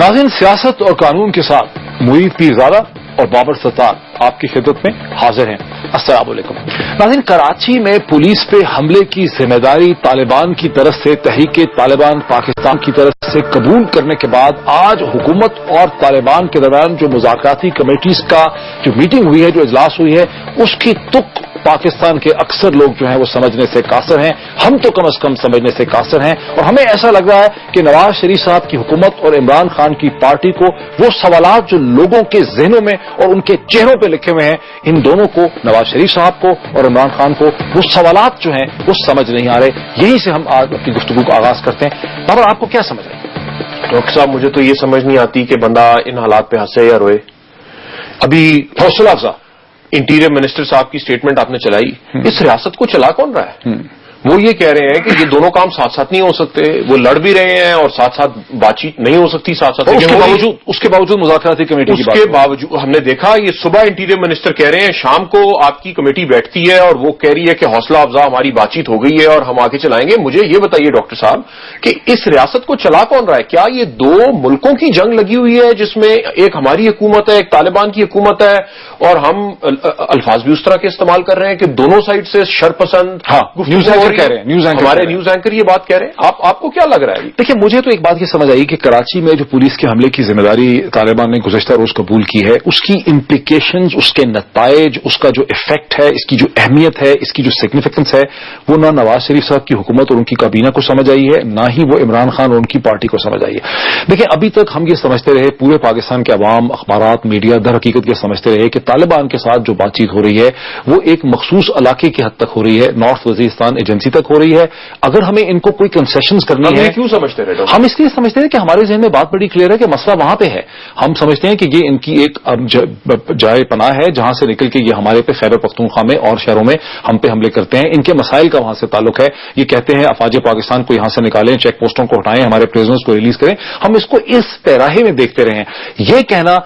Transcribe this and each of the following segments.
नाज़रीन, सियासत और कानून के साथ मुईद पीरज़ादा और बाबर सत्तार आपकी खिदमत में हाजिर हैं। अस्सलाम वालेकुम। नाज़रीन, कराची में पुलिस पे हमले की जिम्मेदारी तालिबान की तरफ से तहरीक तालिबान पाकिस्तान की तरफ से कबूल करने के बाद आज हुकूमत और तालिबान के दरमियान जो मुज़ाकराती कमेटीज का जो मीटिंग हुई है, जो इजलास हुई है, उसकी तुक पाकिस्तान के अक्सर लोग जो हैं वो समझने से कासिर हैं। हम तो कम से कम समझने से कासिर हैं और हमें ऐसा लग रहा है कि नवाज शरीफ साहब की हुकूमत और इमरान खान की पार्टी को वो सवालात जो लोगों के जहनों में और उनके चेहरों पे लिखे हुए हैं, इन दोनों को, नवाज शरीफ साहब को और इमरान खान को, वो सवालात जो हैं वो समझ नहीं आ रहे। यहीं से हम आज अपनी गुफ्तगू का आगाज करते हैं। बाबर, आपको क्या समझ आए? डॉक्टर साहब, मुझे तो ये समझ नहीं आती कि बंदा इन हालात पे हंसे या रोए। अभी हौसला अफजा इंटीरियर मिनिस्टर साहब की स्टेटमेंट आपने चलाई, इस रियासत को चला कौन रहा है? वो ये कह रहे हैं कि ये दोनों काम साथ साथ नहीं हो सकते, वो लड़ भी रहे हैं और साथ साथ बातचीत नहीं हो सकती साथ साथ। उसके बावजूद मुज़ाकराती कमेटी की बात, उसके बावजूद हमने देखा ये सुबह इंटीरियर मिनिस्टर कह रहे हैं शाम को आपकी कमेटी बैठती है और वो कह रही है कि हौसला अफजा हमारी बातचीत हो गई है और हम आगे चलाएंगे। मुझे ये बताइए डॉक्टर साहब कि इस रियासत को चला कौन रहा है? क्या ये दो मुल्कों की जंग लगी हुई है जिसमें एक हमारी हुकूमत है, एक तालिबान की हुकूमत है, और हम अल्फाज भी उस तरह के इस्तेमाल कर रहे हैं कि दोनों साइड से शरपसंद न्यूज एंकर कह रहे हैं, हमारे न्यूज एंकर ये बात कह रहे हैं। आपको क्या लग रहा है? देखिए, मुझे तो एक बात ये समझ आई कि कराची में जो पुलिस के हमले की जिम्मेदारी तालिबान ने गुज़श्ता रोज कबूल की है, उसकी इम्प्लीकेशंस, उसके नताइज, उसका जो इफेक्ट है, इसकी जो अहमियत है, इसकी जो सिग्निफिकेंस है, वो ना नवाज शरीफ साहब की हुकूमत और उनकी काबीना को समझ आई है, ना ही वो इमरान खान और उनकी पार्टी को समझ आई है। देखिए, अभी तक हम ये समझते रहे, पूरे पाकिस्तान के अवाम, अखबारात, मीडिया दर हकीकत ये समझते रहे कि तालिबान के साथ जो बातचीत हो रही है वो एक मखसूस इलाके की हद तक हो रही है, नॉर्थ वजीरिस्तान एजेंसी तक हो रही है। अगर हमें इनको कोई कंसेशंस करनी है, क्यों समझते रहे? हम इसलिए समझते हैं कि हमारे जहन में बात बड़ी क्लियर है कि मसला वहां पे है। हम समझते हैं कि ये इनकी एक जाए पनाह है जहां से निकल के ये हमारे पे खैबर पख्तूनख्वा में और शहरों में हम पे हमले करते हैं। इनके मसाइल का वहां से ताल्लुक है। ये कहते हैं अफवाज पाकिस्तान को यहां से निकालें, चेक पोस्टों को हटाएं, हमारे प्रिजनर्स को रिलीज करें। हम इसको इस पैराहे में देखते रहे हैं। ये कहना,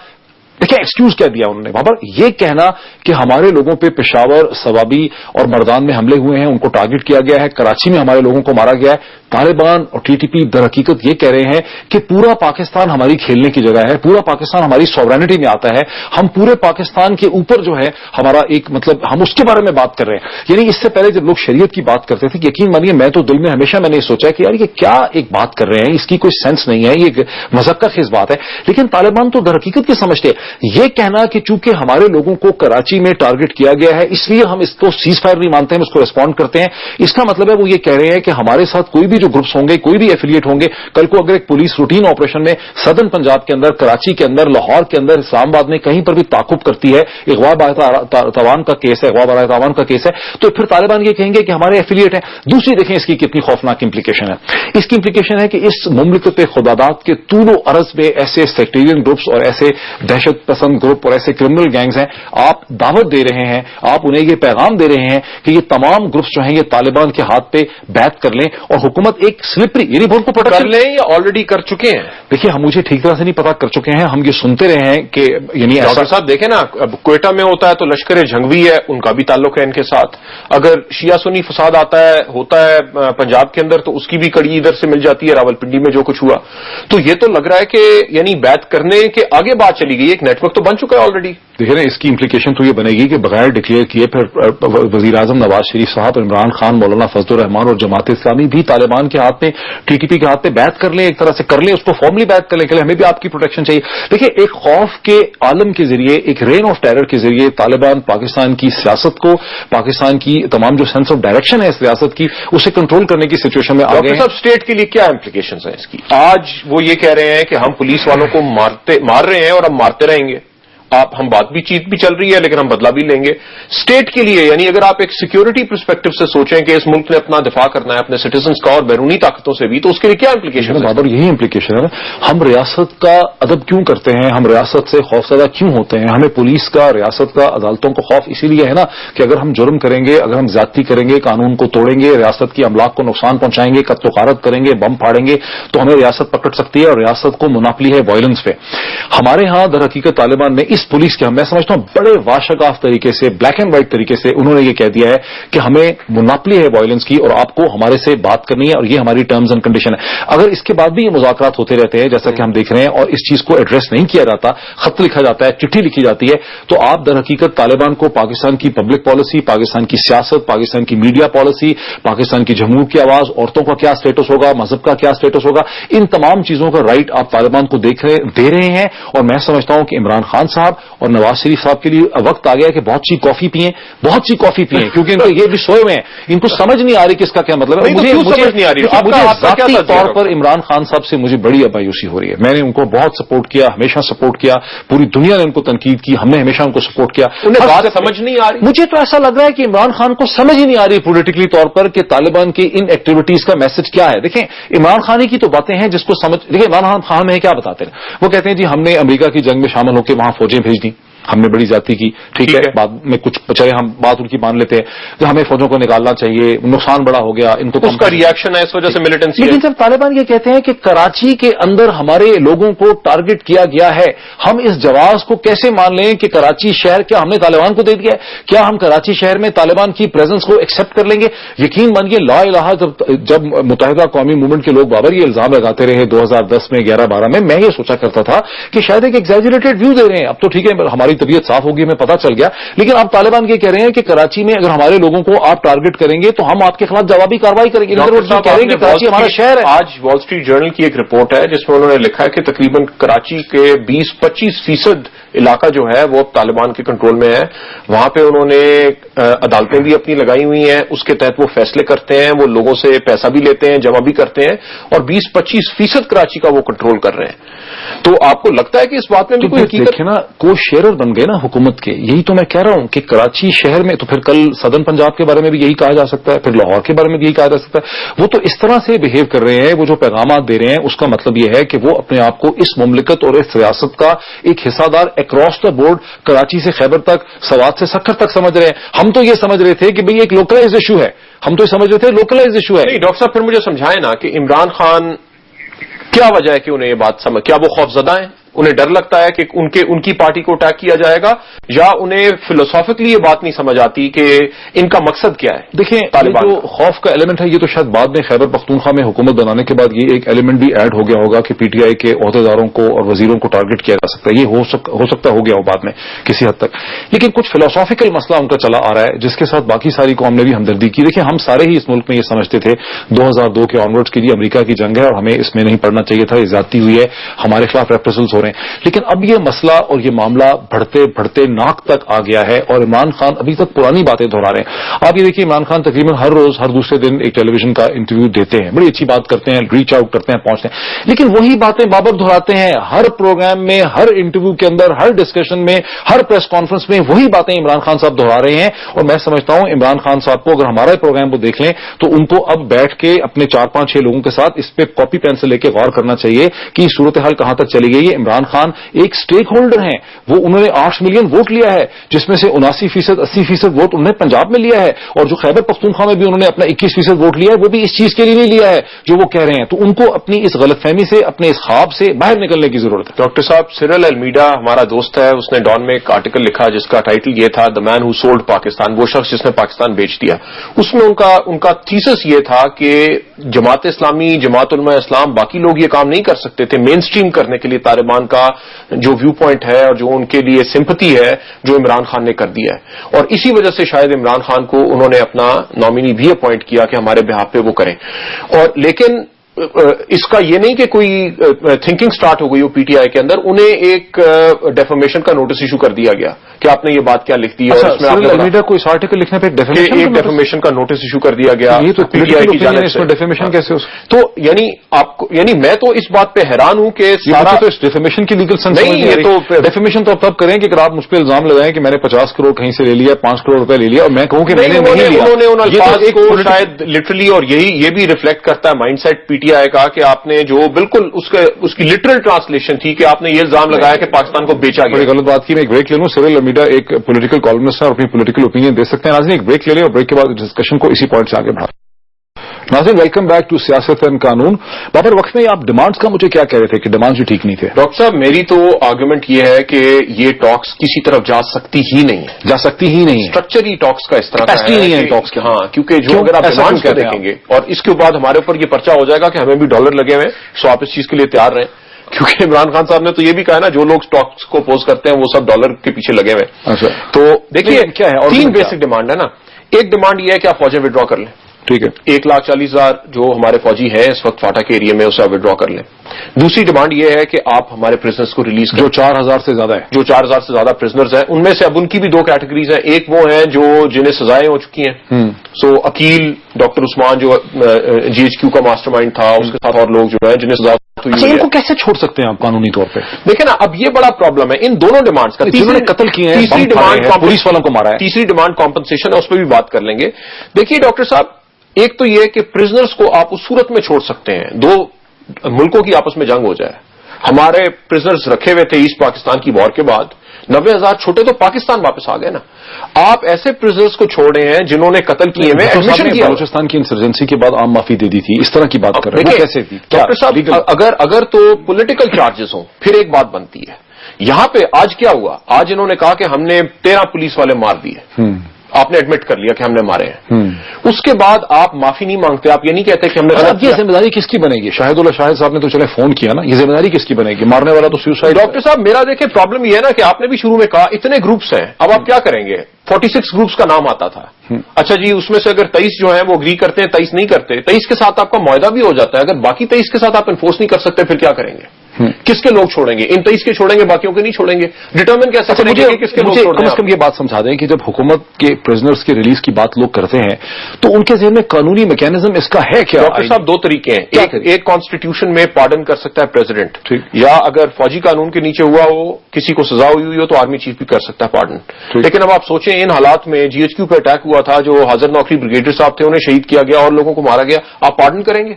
देखिए एक्सक्यूज क्या दिया उन्होंने बाबर, ये कहना कि हमारे लोगों पे पेशावर, सवाबी और मर्दान में हमले हुए हैं, उनको टारगेट किया गया है, कराची में हमारे लोगों को मारा गया है। तालिबान और टीटीपी दर हकीकत ये कह रहे हैं कि पूरा पाकिस्तान हमारी खेलने की जगह है, पूरा पाकिस्तान हमारी सॉवरेनिटी में आता है, हम पूरे पाकिस्तान के ऊपर जो है हमारा एक मतलब हम उसके बारे में बात कर रहे हैं। यानी इससे पहले जब लोग शरीयत की बात करते थे, यकीन मानिए मैं तो दिल में हमेशा मैंने सोचा कि यार ये क्या एक बात कर रहे हैं, इसकी कोई सेंस नहीं है, ये मजाक का खेज बात है। लेकिन तालिबान तो दर हकीकत की समझते हैं। ये कहना कि चूंकि हमारे लोगों को कराची में टारगेट किया गया है इसलिए हम इसको सीज फायर नहीं मानते हैं, इसको रिस्पॉन्ड करते हैं, इसका मतलब है वो ये कह रहे हैं कि हमारे साथ कोई भी जो ग्रुप्स होंगे, कोई भी एफिलिएट होंगे, कल को अगर एक पुलिस रूटीन ऑपरेशन में सदर्न पंजाब के अंदर, कराची के अंदर, लाहौर के अंदर, इस्लामाबाद में कहीं पर भी ताकुब करती है, अगवा बारातावान का केस है, अगवा बारातावान का केस है, तो फिर तालिबान ये कहेंगे कि हमारे एफिलिएट हैं। दूसरी देखें इसकी कितनी खौफनाक इंप्लीकेशन है। इसकी इंप्लीकेशन है कि इस मुमलिकत खुदादात के तूलो अरज में ऐसे सेक्टेरियन ग्रुप्स और ऐसे दहशत पसंद ग्रुप और ऐसे क्रिमिनल गैंग्स हैं, आप दावत दे रहे हैं, आप उन्हें ये पैगाम दे रहे हैं कि ये तमाम ग्रुप्स जो हैं ये तालिबान के हाथ पे बैत कर लें और हुकूमत एक स्लिपरी यानी बहुत को प्रोटेक्ट कर लें या ऑलरेडी कर चुके हैं। देखिए, हम मुझे ठीक तरह से नहीं पता कर चुके हैं, हम ये सुनते रहे हैं कि यानी डॉक्टर साहब देखें ना, अब क्वेटा में होता है तो लश्कर जंगवी है, उनका भी ताल्लुक है इनके साथ। अगर शिया सुन्नी फसाद होता है पंजाब के अंदर तो उसकी भी कड़ी इधर से मिल जाती है, रावलपिंडी में जो कुछ हुआ। तो ये तो लग रहा है कि यानी बैत करने के आगे बात चली गई, एक नेटवर्क तो बन चुका है ऑलरेडी। देखिए ना, इसकी इंप्लीकेशन तो ये बनेगी कि बगैर डिक्लेयर किए फिर वजीर आजम नवाज शरीफ साहब, इमरान खान, मौलाना फजलुर रहमान और जमात इस्लामी भी तालिबान के हाथ में, टीटीपी के हाथ में बैत कर लें, एक तरह से कर लें, उसको फॉर्मली बैत करने के लिए हमें भी आपकी प्रोटेक्शन चाहिए। देखिए, एक खौफ के आलम के जरिए, एक रेन ऑफ टेरर के जरिए तालिबान पाकिस्तान की सियासत को, पाकिस्तान की तमाम जो सेंस ऑफ डायरेक्शन है इस रियासत की, उसे कंट्रोल करने की सिचुएशन में आ गए हैं। सब स्टेट के लिए क्या इंप्लीकेशन है इसकी? आज वो ये कह रहे हैं कि हम पुलिस वालों को मार रहे हैं और हम मारते रहेंगे। हम बातचीत भी चल रही है लेकिन हम बदला भी लेंगे। स्टेट के लिए यानी अगर आप एक सिक्योरिटी पर्सपेक्टिव से सोचें कि इस मुल्क ने अपना दिफा करना है अपने सिटीजन्स का और बैरूनी ताकतों से भी, तो उसके लिए क्या इंप्लीकेशन है? बाबर, यही इंप्लीकेशन है। हम रियासत का अदब क्यों करते हैं, हम रियासत से खौफजदा क्यों होते हैं? हमें पुलिस का, रियासत का, अदालतों का खौफ इसीलिए है ना कि अगर हम जुर्म करेंगे, अगर हम ज्यादती करेंगे, कानून को तोड़ेंगे, रियासत की अमलाक को नुकसान पहुंचाएंगे, कत्ल गारत करेंगे, बम फाड़ेंगे, तो हमें रियासत पकड़ सकती है और रियासत को मुनाफली है वायलेंस पे। हमारे यहां दर हकीकत तालिबान में इस पुलिस के मैं समझता हूं बड़े वाशगाफ तरीके से, ब्लैक एंड व्हाइट तरीके से उन्होंने ये कह दिया है कि हमें मुनापली है वायलेंस की और आपको हमारे से बात करनी है और ये हमारी टर्म्स एंड कंडीशन है। अगर इसके बाद भी ये मुज़ाकरात होते रहते हैं जैसा कि हम देख रहे हैं और इस चीज को एड्रेस नहीं किया जाता, खत लिखा जाता है, चिट्ठी लिखी जाती है, तो आप दर हकीकत तालिबान को पाकिस्तान की पब्लिक पॉलिसी, पाकिस्तान की सियासत, पाकिस्तान की मीडिया पॉलिसी, पाकिस्तान की जमहूर की आवाज, औरतों का क्या स्टेटस होगा, मजहब का क्या स्टेटस होगा, इन तमाम चीजों का राइट आप तालिबान को दे रहे हैं। और मैं समझता हूं कि इमरान खान साहब और नवाज शरीफ साहब के लिए वक्त आ गया कि बहुत सी कॉफी पिए, बहुत सी कॉफी पिए, क्योंकि इनको ये भी सोए हुए हैं, इनको समझ नहीं आ रही कि इसका क्या मतलब है। मुझे जाती तौर पर इमरान खान साहब से मुझे बड़ी अबायूसी हो रही है। मैंने उनको बहुत सपोर्ट किया, हमेशा सपोर्ट किया, पूरी दुनिया ने उनको तनकीद की, हमने हमेशा उनको सपोर्ट किया। उन्हें बात समझ नहीं आ रही। मुझे तो ऐसा लग रहा है कि इमरान खान को समझ ही नहीं आ रही पॉलिटिकली तौर पर कि तालिबान की इन एक्टिविटीज का मैसेज क्या है। देखें, इमरान खान की तो बातें हैं जिसको समझ, देखिए इमरान खान में क्या बताते हैं, वो कहते हैं जी हमने अमेरिका की जंग में शामिल होकर वहां फौजें भेज दी, हमने बड़ी जाती की, ठीक है, बाद में कुछ चले हम बात उनकी मान लेते हैं कि हमें फौजों को निकालना चाहिए, नुकसान बड़ा हो गया, इनको उसका रिएक्शन है इस वजह से मिलिटेंसी। लेकिन जब तालिबान ये कहते हैं कि कराची के अंदर हमारे लोगों को टारगेट किया गया है, हम इस जवाब को कैसे मान लें कि कराची शहर क्या हमने तालिबान को दे दिया है? क्या हम कराची शहर में तालिबान की प्रेजेंस को एक्सेप्ट कर लेंगे? यकीन मानिए ला इलाहा जब मुत्तहिदा कौमी मूवमेंट के लोग बाबर ये इल्जाम लगाते रहे 2010 में 11-12 में, मैं ये सोचा करता था कि शायद एक एग्जैजरेटेड व्यू दे रहे हैं, अब तो ठीक है हमारी तबीयत साफ होगी, हमें पता चल गया। लेकिन अब तालिबान ये कह रहे हैं कि कराची में अगर हमारे लोगों को आप टारगेट करेंगे तो हम आपके खिलाफ जवाबी कार्रवाई करेंगे। कह रहे हैं कि कराची हमारा शहर है। आज वॉल स्ट्रीट जर्नल की एक रिपोर्ट है जिसमें उन्होंने लिखा है कि तकरीबन कराची के 20-25% इलाका जो है वो अब तालिबान के कंट्रोल में है। वहां पे उन्होंने अदालतें भी अपनी लगाई हुई हैं, उसके तहत वो फैसले करते हैं, वो लोगों से पैसा भी लेते हैं, जमा भी करते हैं और 20-25% कराची का वो कंट्रोल कर रहे हैं। तो आपको लगता है कि इस बात में भी कोई हकीकत है ना, को शेयर बन गए ना हुकूमत के। यही तो मैं कह रहा हूं कि कराची शहर में, तो फिर कल सदन पंजाब के बारे में भी यही कहा जा सकता है, फिर लाहौर के बारे में भी यही कहा जा सकता है। वो तो इस तरह से बिहेव कर रहे हैं, वो जो पैगाम दे रहे हैं उसका मतलब यह है कि वो अपने आप को इस मुमलिकत और इस रियासत का एक हिस्सादार अक्रॉस द बोर्ड, कराची से खैबर तक, सवात से सक्खर तक समझ रहे हैं। हम तो ये समझ रहे थे कि भाई एक लोकलाइज इशू है, हम तो समझ रहे थे लोकलाइज इशू है। नहीं डॉक्टर साहब, फिर मुझे समझाएं ना कि इमरान खान क्या वजह है कि उन्हें ये बात समझ, क्या वो खौफजदा हैं, उन्हें डर लगता है कि उनकी पार्टी को अटैक किया जाएगा, या उन्हें फिलोसॉफिकली ये बात नहीं समझ आती कि इनका मकसद क्या है? देखिए, जो खौफ का एलिमेंट है ये तो शायद बाद में खैबर पख्तूनख्वा में हुकूमत बनाने के बाद ये एक एलिमेंट भी ऐड हो गया होगा कि पीटीआई के ओहदेदारों को और वजीरों को टारगेट किया जा सकता है। ये हो सकता हो गया हो बाद में किसी हद तक, लेकिन कुछ फिलोसॉफिकल मसला उनका चला आ रहा है जिसके साथ बाकी सारी कौम ने भी हमदर्दी की। देखिए, हम सारे ही इस मुल्क में ये समझते थे 2002 के ऑनवर्ड्स की अमेरिका की जंग है और हमें इसमें नहीं पड़ना चाहिए था, ये ज्यादती हुई है, हमारे खिलाफ रेप्रेसल्स हो रहे हैं। लेकिन अब ये मसला और ये मामला बढ़ते बढ़ते नाक तक आ गया है और इमरान खान अभी तक पुरानी बातें दोहरा रहे हैं। आप ये देखिए, इमरान खान तकरीबन हर रोज हर दूसरे दिन एक टेलीविजन का इंटरव्यू देते हैं, बड़ी अच्छी बात करते हैं, रीच आउट करते हैं, पहुंचते हैं, लेकिन वही बातें बाबर दोहराते हैं हर प्रोग्राम में, हर इंटरव्यू के अंदर, हर डिस्कशन में, हर प्रेस कॉन्फ्रेंस में वही बातें इमरान खान साहब दोहरा रहे हैं। और मैं समझता हूं इमरान खान साहब को अगर हमारा प्रोग्राम वो देख लें तो उनको अब बैठ के अपने 4-5-6 लोगों के साथ इस पे कॉपी पेन से लेकर गौर करना चाहिए कि सूरत हाल कहां तक चली गई है। इमरान खान एक स्टेक होल्डर हैं, वो उन्होंने 8 मिलियन वोट लिया है जिसमें से 79%, 80% वोट उन्होंने पंजाब में लिया है और जो खैबर पख्तूनख्वा में भी उन्होंने अपना 21% वोट लिया है वो भी इस चीज के लिए नहीं लिया है जो वो कह रहे हैं। तो उनको अपनी इस गलतफहमी से, अपने इस ख्वाब से बाहर निकलने की जरूरत है। डॉक्टर साहब, सिरल अलमीडा हमारा दोस्त है, उसने डॉन में एक आर्टिकल लिखा जिसका टाइटल ये था, the man who sold Pakistan, वो शख्स जिसने पाकिस्तान बेच दिया। उसमें उनका थीसिस ये था कि जमात इस्लामी, जमात उलमा इस्लाम, बाकी लोग ये काम नहीं कर सकते थे मेन स्ट्रीम करने के लिए तालिबान का जो व्यू पॉइंट है और जो उनके लिए सिंपैथी है जो इमरान खान ने कर दिया है। और इसी वजह से शायद इमरान खान को उन्होंने अपना नॉमिनी भी अपॉइंट किया कि हमारे बिहाफ पे वो करें। और लेकिन इसका ये नहीं कि कोई थिंकिंग स्टार्ट हो गई हो पीटीआई के अंदर, उन्हें एक डेफर्मेशन का नोटिस इशू कर दिया गया कि आपने ये बात क्या लिख दी है। और इसमें आपने को इस आर्टिकल लिखने पे एक डेफर्मेशन का नोटिस इशू कर दिया गया। ये तो पीटीआई की जानिब से डेफर्मेशन कैसे हो? तो यानी मैं तो इस बात पे हैरान हूं कि सारा तो इस डेफर्मेशन की लीगल सेंस नहीं है। तो डेफर्मेशन तो तब करें कि आप मुझ पर इल्जाम लगाएं कि मैंने 50 करोड़ कहीं से ले लिया, 5 करोड़ रुपए ले लिया और मैं कहूं कि मैंने नहीं लिया। उन्होंने उन अल्फाज को शायद लिटरली, और ये भी रिफ्लेक्ट करता है माइंडसेट पीटीआई का कि आपने जो बिल्कुल उसकी लिटरल ट्रांसलेशन थी कि आपने ये इल्जाम लगाया कि पाकिस्तान को बेचा गया। बड़ी गलत बात की। मैं एक ब्रेक ले लूं। सिरल अलमीडा एक पॉलिटिकल कॉलमिस्ट है और अपनी पॉलिटिकल ओपिनियन दे सकते हैं। नाज़रीन, एक ब्रेक ले लें और ब्रेक के बाद डिस्कशन को इसी पॉइंट से आगे बढ़ा। नाज़रीन, वेलकम बैक टू सियासत एंड कानून। बाबर, वक्त में आप डिमांड्स का मुझे क्या कह रहे थे कि डिमांड्स जो ठीक नहीं थे? डॉक्टर साहब, मेरी तो आर्गुमेंट ये है कि ये टॉक्स किसी तरफ जा सकती ही नहीं है, जा सकती ही नहीं है। स्ट्रक्चर ही टॉक्स का इस तरह का नहीं है टॉक्स के। हाँ, क्योंकि जो अगर आप डिमांड्स को देखेंगे और इसके बाद हमारे ऊपर ये पर्चा हो जाएगा कि हमें भी डॉलर लगे हुए हैं, सो आप इस चीज के लिए तैयार रहें, क्योंकि इमरान खान साहब ने तो ये भी कहा ना, जो लोग स्टॉक्स को अपोज करते हैं वो सब डॉलर के पीछे लगे हुए हैं। अच्छा, तो देखिए क्या है, 3 बेसिक डिमांड है ना। एक डिमांड ये है कि आप फौजें विड्रॉ कर लें, ठीक है, 1,40,000 जो हमारे फौजी हैं इस वक्त फाटा के एरिया में, उसे आप विड्रॉ कर लें। दूसरी डिमांड ये है कि आप हमारे प्रिजनर्स को रिलीज करें, जो 4,000 से ज्यादा है, जो 4,000 से ज्यादा प्रिजनर्स हैं। उनमें से अब उनकी भी 2 कैटेगरीज हैं। एक वो हैं जो जिन्हें सजाएं हो चुकी हैं, सो अकील डॉक्टर उस्मान जो जीएचक्यू का मास्टरमाइंड था, उसके साथ और लोग जो है जिन्हें सजा हुई है। इनको कैसे छोड़ सकते हैं आप कानूनी तौर पे? देखिए ना, अब ये बड़ा प्रॉब्लम है इन दोनों डिमांड्स का। जिन्होंने कत्ल किए हैं, तीसरी डिमांड पुलिस वालों को मारा है, तीसरी डिमांड कॉम्पनसेशन है, उस पर भी बात कर लेंगे। देखिए डॉक्टर साहब, एक तो ये कि प्रिजनर्स को आप उस सूरत में छोड़ सकते हैं, 2 मुल्कों की आपस में जंग हो जाए। हमारे प्रिजनर्स रखे हुए थे ईस्ट पाकिस्तान की वॉर के बाद, 90,000 छोटे तो पाकिस्तान वापस आ गए ना। आप ऐसे प्रिजनर्स को छोड़े हैं जिन्होंने कत्ल किए हुए, एडमिशन किया। बलूचिस्तान की इंसर्जेंसी के बाद आम माफी दे दी थी, इस तरह की बात कर रहे हैं, कैसे थी? डॉक्टर साहब, अगर तो पॉलिटिकल चार्जेस हों फिर एक बात बनती है। यहां पे आज क्या हुआ, आज इन्होंने कहा कि हमने 13 पुलिस वाले मार दिए, आपने एडमिट कर लिया कि हमने मारे हैं। उसके बाद आप माफी नहीं मांगते, आप ये नहीं कहते कि हमने अब ये जिम्मेदारी किसकी बनेगी? शाहिदुल्लाह शाहिद साहब ने तो चले फोन किया ना, ये जिम्मेदारी किसकी बनेगी? मारने वाला तो सुसाइड। डॉक्टर साहब, मेरा देखिए प्रॉब्लम ये है ना कि आपने भी शुरू में कहा इतने ग्रुप्स हैं, अब आप क्या करेंगे? 46 ग्रुप्स का नाम आता था। अच्छा जी, उसमें से अगर 23 जो है वो अग्री करते हैं, 23 नहीं करते, 23 के साथ आपका मुआहदा भी हो जाता है, अगर बाकी 23 के साथ आप इन्फोर्स नहीं कर सकते फिर क्या करेंगे? किसके लोग छोड़ेंगे? इन 23 के छोड़ेंगे, बाकियों के नहीं छोड़ेंगे। डिटर्मिन कैसे करेंगे कि किसके लोग छोड़ेंगे? कम से कम ये बात समझा दें कि जब हुकूमत के प्रिजनर्स के रिलीज की बात लोग करते हैं तो उनके ज़हन में कानूनी मैकेनिज्म इसका है क्या? डॉक्टर साहब, 2 तरीके हैं। एक कॉन्स्टिट्यूशन में पार्डन कर सकता है प्रेसिडेंट, या अगर फौजी कानून के नीचे हुआ हो, किसी को सजा हुई हो तो आर्मी चीफ भी कर सकता है पार्डन। लेकिन अब आप सोचें, इन हालात में जीएचक्यू पे अटैक हुआ था, जो हाजिर नौकरी ब्रिगेडियर साहब थे उन्हें शहीद किया गया और लोगों को मारा गया, आप पार्डन करेंगे?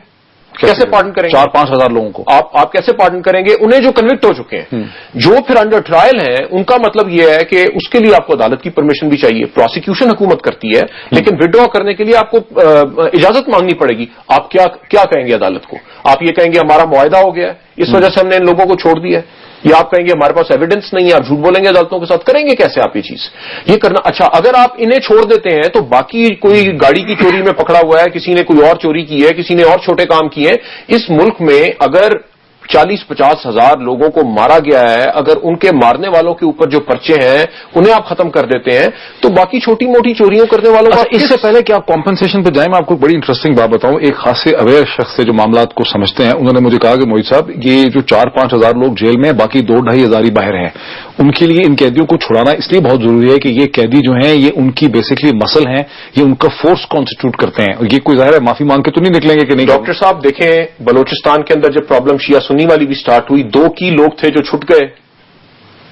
कैसे पार्डन करेंगे? 4-5 हजार लोगों को आप कैसे पार्डन करेंगे? उन्हें जो कन्विक्ट हो चुके हैं, जो फिर अंडर ट्रायल हैं, उनका मतलब यह है कि उसके लिए आपको अदालत की परमिशन भी चाहिए। प्रोसिक्यूशन हुकूमत करती है, लेकिन विड्रॉ करने के लिए आपको इजाजत मांगनी पड़ेगी। आप क्या कहेंगे अदालत को? आप ये कहेंगे हमारा मुआहदा हो गया है, इस वजह से हमने इन लोगों को छोड़ दिया है, या आप कहेंगे हमारे पास एविडेंस नहीं है, आप झूठ बोलेंगे अदालतों के साथ? करेंगे कैसे आप ये चीज? ये करना अच्छा, अगर आप इन्हें छोड़ देते हैं तो बाकी कोई गाड़ी की चोरी में पकड़ा हुआ है, किसी ने कोई और चोरी की है, किसी ने और छोटे काम किए, इस मुल्क में अगर 40-50 हजार लोगों को मारा गया है, अगर उनके मारने वालों के ऊपर जो पर्चे हैं उन्हें आप खत्म कर देते हैं, तो बाकी छोटी मोटी चोरियों करने वालों का। इससे पहले कि आप कॉम्पनसेशन पर जाएं, मैं आपको बड़ी इंटरेस्टिंग बात बताऊं। एक खासे अवेयर शख्स से जो मामला को समझते हैं, उन्होंने मुझे कहा कि मोहित साहब, ये जो 4-5 हजार लोग जेल में, बाकी 2-2.5 हजार ही बाहर हैं, उनके लिए इन कैदियों को छुड़ाना इसलिए बहुत जरूरी है कि ये कैदी जो हैं ये उनकी बेसिकली मसल हैं, ये उनका फोर्स कॉन्स्टिट्यूट करते हैं, और ये कोई जाहिर है माफी मांग के तो नहीं निकलेंगे कि नहीं? डॉक्टर साहब देखें, बलोचिस्तान के अंदर जब प्रॉब्लम शिया सुन्नी वाली भी स्टार्ट हुई, 2 की लोग थे जो छुट गए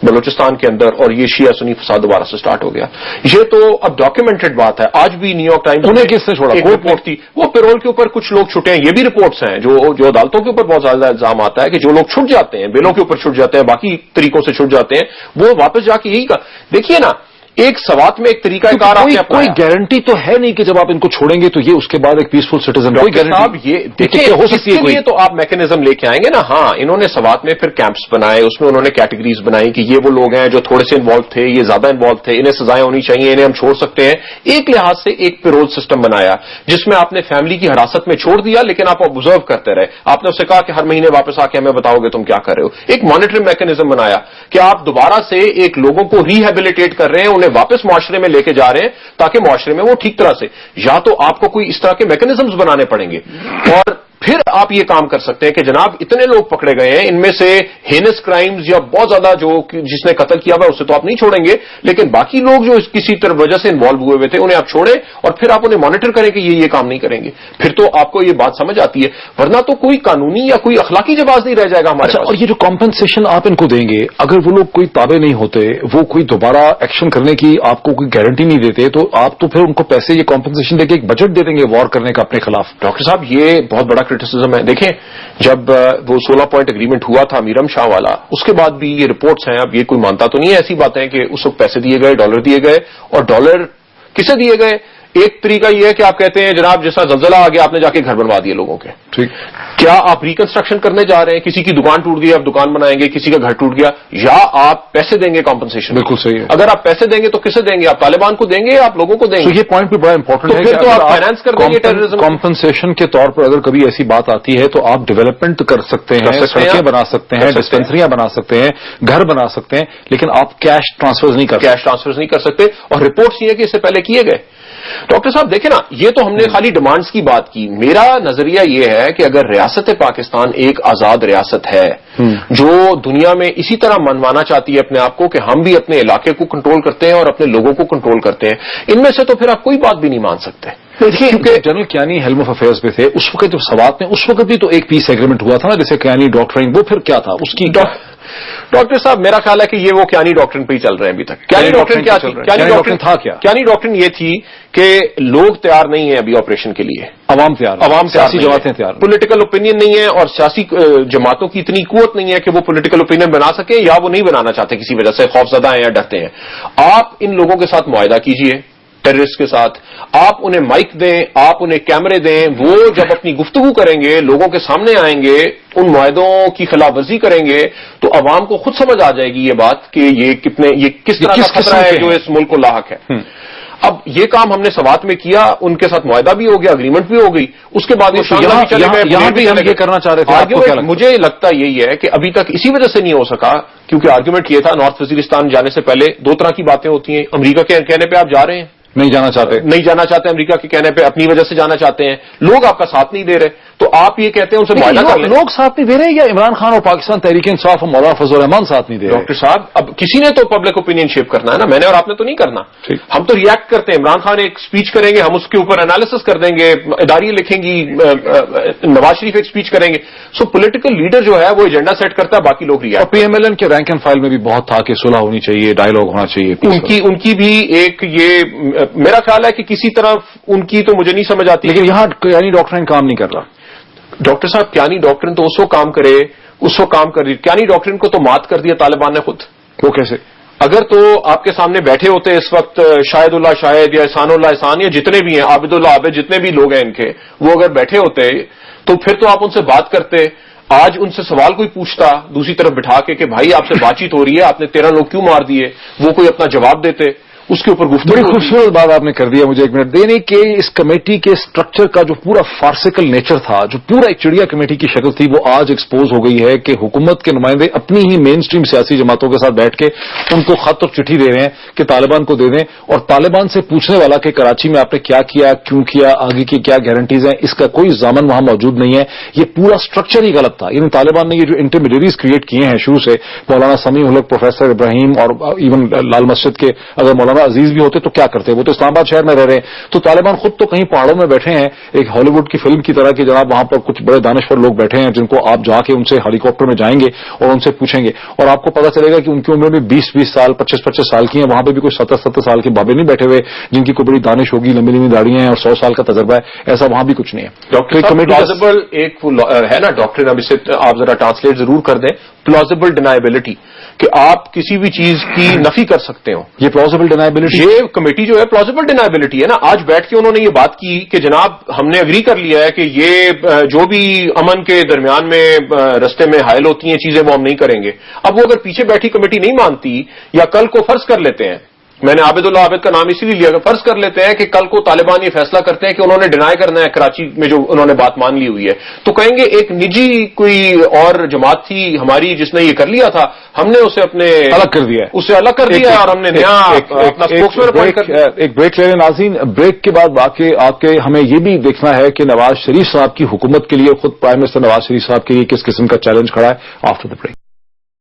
बलोचिस्तान के अंदर, और ये शिया सुन्नी फसाद दोबारा से स्टार्ट हो गया। ये तो अब डॉक्यूमेंटेड बात है। आज भी न्यूयॉर्क टाइम्स, उन्हें किसने छोड़ा? एक रिपोर्ट थी, वो पेरोल के ऊपर कुछ लोग छुटे हैं। ये भी रिपोर्ट्स हैं जो अदालतों के ऊपर बहुत ज्यादा इल्जाम आता है कि जो लोग छुट जाते हैं, बेलों के ऊपर छुट जाते हैं, बाकी तरीकों से छुट जाते हैं, वो वापस जाके यही का देखिए ना, एक सवात में एक तरीका कोई गारंटी तो है नहीं कि जब आप इनको छोड़ेंगे तो ये उसके बाद एक पीसफुल सिटीजन। कोई गारंटी ये देखिए हो सकती है, कोई तो आप मैकेनिज्म लेके आएंगे ना। हाँ, इन्होंने सवात में फिर कैंप्स बनाए, उसमें उन्होंने कैटेगरीज बनाई कि ये वो लोग हैं जो थोड़े से इन्वॉल्व थे, ये ज्यादा इन्वॉल्व थे, इन्हें सजाएं होनी चाहिए, इन्हें हम छोड़ सकते हैं। एक लिहाज से एक पेरोल सिस्टम बनाया जिसमें आपने फैमिली की हिरासत में छोड़ दिया, लेकिन आप ऑब्जर्व करते रहे। आपने उससे कहा कि हर महीने वापस आके हमें बताओगे तुम क्या कर रहे हो। एक मॉनिटरिंग मैकेनिज्म बनाया कि आप दोबारा से एक लोगों को रिहेबिलिटेट कर रहे हैं, उन्हें वापस मुआशरे में लेके जा रहे हैं, ताकि मुआशरे में वो ठीक तरह से, या तो आपको कोई इस तरह के मैकेनिज्म्स बनाने पड़ेंगे, और फिर आप ये काम कर सकते हैं कि जनाब इतने लोग पकड़े गए हैं, इनमें से हेनस क्राइम्स या बहुत ज्यादा जो जिसने कत्ल किया हुआ उससे तो आप नहीं छोड़ेंगे, लेकिन बाकी लोग जो किसी तरह वजह से इन्वॉल्व हुए हुए थे उन्हें आप छोड़ें, और फिर आप उन्हें मॉनिटर करें कि ये काम नहीं करेंगे। फिर तो आपको ये बात समझ आती है, वरना तो कोई कानूनी या कोई अखलाकी जवाब नहीं रह जाएगा हमारे पास। और ये जो कॉम्पेंसेशन आप इनको देंगे, अगर वो लोग कोई ताबे नहीं होते, वो कोई दोबारा एक्शन करने की आपको कोई गारंटी नहीं देते, तो आप तो फिर उनको पैसे ये कॉम्पेंसेशन देके एक बजट दे देंगे वॉर करने का अपने खिलाफ। डॉक्टर साहब, ये बहुत बड़ा क्रिटिसिज्म है। देखें, जब वो 16 पॉइंट एग्रीमेंट हुआ था मीरम शाह वाला, उसके बाद भी ये रिपोर्ट्स हैं, अब ये कोई मानता तो नहीं है, ऐसी बातें कि उस वक्त पैसे दिए गए, डॉलर दिए गए, और डॉलर किसे दिए गए? ایک طریقہ یہ ہے کہ آپ کہتے ہیں جناب جیسا زلزلہ آ گیا آپ نے جا کے گھر بنوا دیے لوگوں کے. ٹھیک. کیا آپ ریکنسٹرکشن کرنے جا رہے ہیں؟ کسی کی دکان ٹوٹ گئی آپ دکان بنائیں گے, کسی کا گھر ٹوٹ گیا, یا آپ پیسے دیں گے کمپنسیشن؟ بالکل صحیح ہے. اگر آپ پیسے دیں گے تو کسے دیں گے؟ آپ طالبان کو دیں گے یا آپ لوگوں کو دیں گے؟ یہ پوائنٹ بھی بڑا امپورٹنٹ ہے. پھر تو آپ فائنانس کر دیں گے ٹیررزم. کمپنسیشن کے طور پر اگر کبھی ایسی بات آتی ہے تو آپ ڈیولپمنٹ کر سکتے ہیں, سڑکیں بنا سکتے ہیں, ڈسپینسریاں بنا سکتے ہیں, گھر بنا سکتے ہیں, لیکن آپ کیش ٹرانسفر نہیں کر سکتے. اور رپورٹس یہ ہے کہ اس سے پہلے کیے گئے. ڈاکٹر صاحب دیکھیں نا, یہ تو ہم نے خالی ڈیمانڈز کی بات کی. میرا نظریہ یہ ہے کہ اگر ریاست پاکستان ایک آزاد ریاست ہے جو دنیا میں اسی طرح منوانا چاہتی ہے اپنے آپ کو کہ ہم بھی اپنے علاقے کو کنٹرول کرتے ہیں اور اپنے لوگوں کو کنٹرول کرتے ہیں, ان میں سے تو پھر آپ کوئی بات بھی نہیں مان سکتے. کیونکہ general Kayani helm of affairs پہ تھے اس وقت جب سوات میں, اس وقت بھی تو ایک پیس ایگریمنٹ ہوا تھا نا, جیسے کیانی ڈاکٹرنگ, وہ پھر کیا تھا اس کی؟ ڈاکٹر صاحب میرا خیال ہے کہ یہ وہ کیانی ڈاکٹرن پہ ہی چل رہے ہیں ابھی تک. کیانی ڈاکٹرن کیا تھی؟ کیانی ڈاکٹرن یہ تھی کہ لوگ تیار نہیں ہیں ابھی آپریشن کے لیے, عوام سیاسی جماعتیں تیار, پولیٹیکل اوپینین نہیں ہے, اور سیاسی جماعتوں کی اتنی قوت نہیں ہے کہ وہ پولیٹیکل اوپینین بنا سکیں, یا وہ نہیں بنانا چاہتے کسی وجہ سے, خوفزدہ ہیں یا ڈرتے ہیں. آپ ان لوگوں کے ساتھ معاہدہ کیجئے, ٹیررسٹ کے ساتھ, آپ انہیں مائک دیں, آپ انہیں کیمرے دیں, وہ جب اپنی گفتگو کریں گے لوگوں کے سامنے آئیں گے, ان معاہدوں کی خلاف ورزی کریں گے, تو عوام کو خود سمجھ آ جائے گی یہ بات کہ یہ کس طرح کا خطرہ ہے جو اس ملک کو لاحق ہے. اب یہ کام ہم نے سوات میں کیا, ان کے ساتھ معاہدہ بھی ہو گیا, اگریمنٹ بھی ہو گئی, اس کے بعد یہاں بھی ہم یہ کرنا چاہ رہے تھے. مجھے لگتا یہی ہے کہ ابھی تک اسی وجہ سے نہیں ہو سکا کیونکہ آرگیومنٹ یہ تھا نارتھ وزیرستان جانے سے پہلے دو طرح کی باتیں ہوتی ہیں. امریکہ کے کہنے پہ آپ جا رہے ہیں, نہیں جانا چاہتے, امریکہ کے کہنے پہ اپنی وجہ سے جانا چاہتے ہیں, لوگ آپ کا ساتھ نہیں دے رہے, تو آپ یہ کہتے ہیں ان سے معاہدہ کر لیں. لوگ ساتھ نہیں دے رہے, یا عمران خان اور پاکستان تحریک انصاف اور مولانا فضل الرحمان ساتھ نہیں دے رہے؟ ڈاکٹر صاحب اب کسی نے تو پبلک اوپینین شیپ کرنا ہے نا, میں نے اور آپ نے تو نہیں کرنا. ہم تو ریئیکٹ کرتے ہیں. عمران خان ایک اسپیچ کریں گے, ہم اس کے اوپر انالیسس کر دیں گے, اداریاں لکھیں گی, نواز شریف ایک اسپیچ کریں گے. سو پولیٹیکل لیڈر جو ہے وہ ایجنڈا سیٹ کرتا ہے, باقی لوگ ریئیکٹ. اور پی ایم ایل این کے رینک اینڈ فائل میں بھی بہت تھا کہ صلح ہونی چاہیے, ڈائیلاگ ہونا چاہیے. ان کی بھی ایک یہ میرا خیال ہے کہ کسی طرف ان کی تو مجھے نہیں سمجھ آتی. لیکن یہاں کیانی ڈاکٹرن کام نہیں کر رہا. ڈاکٹر صاحب کیانی ڈاکٹرن تو اس کو کام کرے, اس کو کام کر رہی. کیانی ڈاکٹرن کو تو مات کر دیا طالبان نے خود. وہ کیسے؟ اگر تو آپ کے سامنے بیٹھے ہوتے اس وقت شاہد اللہ شاہد یا احسان اللہ احسان یا جتنے بھی ہیں, عابد اللہ عابد, جتنے بھی لوگ ہیں ان کے, وہ اگر بیٹھے ہوتے تو پھر تو آپ ان سے بات کرتے. آج ان سے سوال کوئی پوچھتا دوسری طرف بٹھا کے کہ بھائی آپ سے بات چیت ہو رہی ہے, آپ نے 13 لوگ کیوں مار دیے, وہ کوئی اپنا جواب دیتے, اس کے اوپر گفتگو. بڑی خوبصورت بات آپ نے کر دیا مجھے, ایک منٹ دینے کے. اس کمیٹی کے سٹرکچر کا جو پورا فارسیکل نیچر تھا, جو پورا ایک چڑیا کمیٹی کی شکل تھی, وہ آج ایکسپوز ہو گئی ہے کہ حکومت کے نمائندے اپنی ہی مین سٹریم سیاسی جماعتوں کے ساتھ بیٹھ کے ان کو خط اور چٹھی دے رہے ہیں کہ طالبان کو دے دیں, اور طالبان سے پوچھنے والا کہ کراچی میں آپ نے کیا کیا, کیوں کیا, آگے کی کیا گارنٹیز ہیں, اس کا کوئی ضامن وہاں موجود نہیں ہے. یہ پورا سٹرکچر ہی غلط تھا. یعنی طالبان نے یہ جو انٹرمیڈیریز کریٹ کیے ہیں شروع سے, مولانا سمیع الحق, پروفیسر ابراہیم, اور ایون لال مسجد کے اگر مولانا عزیز بھی ہوتے تو کیا کرتے, وہ تو اسلام آباد شہر میں رہ رہے ہیں. تو طالبان خود تو کہیں پہاڑوں میں بیٹھے ہیں, ایک ہالی ووڈ کی فلم کی طرح کہ جناب وہاں پر کچھ بڑے دانشور لوگ بیٹھے ہیں جن کو آپ جا کے ان سے ہیلی کاپٹر میں جائیں گے اور ان سے پوچھیں گے, اور آپ کو پتا چلے گا کہ ان کی عمر بھی 20-20 سال 25-25 سال کی ہیں. وہاں پہ بھی کوئی 70-70 سال کے بابے نہیں بیٹھے ہوئے جن کی کوئی بڑی دانش ہوگی, لمبی لمبی داڑیاں ہیں اور 100 سال کا تجربہ ہے. ایسا وہاں بھی کچھ نہیں ہے. پلازیبل ایک ہے نا ڈاکٹر, اب اسے آپ ذرا ٹرانسلیٹ ضرور کر دیں. پلازیبل ڈینائبلٹی, کہ آپ کسی بھی چیز کی نفی کر سکتے ہو. یہ پلازیبل ڈینائبلٹی, یہ کمیٹی جو ہے پلازیبل ڈینائبلٹی ہے نا. آج بیٹھ کے انہوں نے یہ بات کی کہ جناب ہم نے اگری کر لیا ہے کہ یہ جو بھی امن کے درمیان میں رستے میں حائل ہوتی ہیں چیزیں وہ ہم نہیں کریں گے. اب وہ اگر پیچھے بیٹھی کمیٹی نہیں مانتی, یا کل کو فرض کر لیتے ہیں, میں نے عابد اللہ عابد کا نام اسی لیے لیا کہ فرض کر لیتے ہیں کہ کل کو طالبان یہ فیصلہ کرتے ہیں کہ انہوں نے ڈینائی کرنا ہے کراچی میں جو انہوں نے بات مان لی ہوئی ہے, تو کہیں گے ایک نجی کوئی اور جماعت تھی ہماری جس نے یہ کر لیا تھا, ہم نے اسے اپنے الگ کر دیا, اسے الگ کر دیا اور ہم نے نیا اپنا اسپوکسمین اپوائنٹ کر دیا. ایک بریک لے لیں ناظرین. بریک کے بعد واقع آپ کے ہمیں یہ بھی دیکھنا ہے کہ نواز شریف صاحب کی حکومت کے لیے, خود پرائم منسٹر نواز شریف صاحب کے لیے کس قسم کا چیلنج کھڑا ہے. After the break.